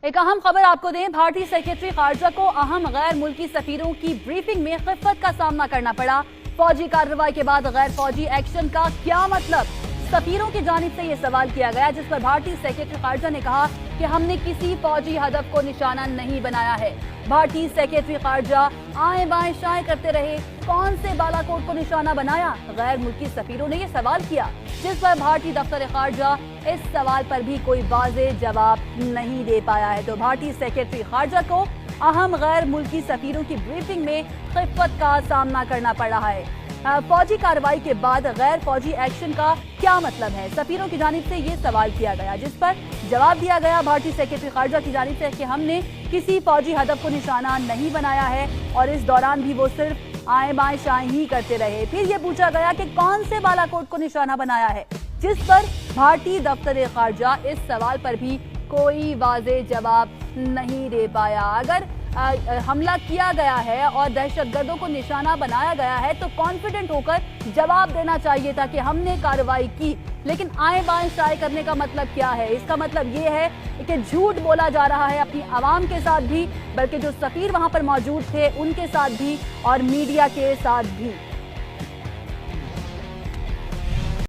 एक अहम खबर आपको दें, भारतीय सेक्रेटरी खारजा को अहम गैर मुल्की सफीरों की ब्रीफिंग में खिफ़्फ़त का सामना करना पड़ा। फौजी कार्रवाई के बाद गैर फौजी एक्शन का क्या मतलब? सफीरों की जानिब से ये सवाल किया गया, जिस पर भारतीय सेक्रेटरी खारजा ने कहा कि हमने किसी फौजी हदफ को निशाना नहीं बनाया है। भारतीय सेक्रेटरी खारजा आए बाएं शाएं करते रहे, कौन से बालाकोट को निशाना बनाया? गैर मुल्की सफीरों ने ये सवाल किया, जिस पर भारतीय दफ्तर खारजा इस सवाल पर भी कोई वाज़ेह जवाब नहीं दे पाया है। तो भारतीय सेक्रेटरी खारजा को अहम गैर मुल्की सफीरों की ब्रीफिंग में खिफ़्फ़त का सामना करना पड़ रहा है। फौजी कार्रवाई के बाद गैर फौजी एक्शन का क्या मतलब है? सफीरों की जानिब से ये सवाल किया गया, जिस पर जवाब दिया गया भारतीय सेक्रेटरी खारजा की जानिब से कि हमने किसी फौजी हदफ को निशाना नहीं बनाया है और इस दौरान भी वो सिर्फ आए बाएं शाएं ही करते रहे। फिर ये पूछा गया कि कौन से बालाकोट को निशाना बनाया है, जिस पर भारतीय दफ्तर खारजा इस सवाल पर भी कोई वाज़ेह जवाब नहीं दे पाया। अगर हमला किया गया है और दहशतगर्दों को निशाना बनाया गया है तो कॉन्फिडेंट होकर जवाब देना चाहिए था कि हमने कार्रवाई की। लेकिन आए बाएं शाएं करने का मतलब क्या है? इसका मतलब ये है कि झूठ बोला जा रहा है अपनी आवाम के साथ भी, बल्कि जो सफीर वहां पर मौजूद थे उनके साथ भी और मीडिया के साथ भी।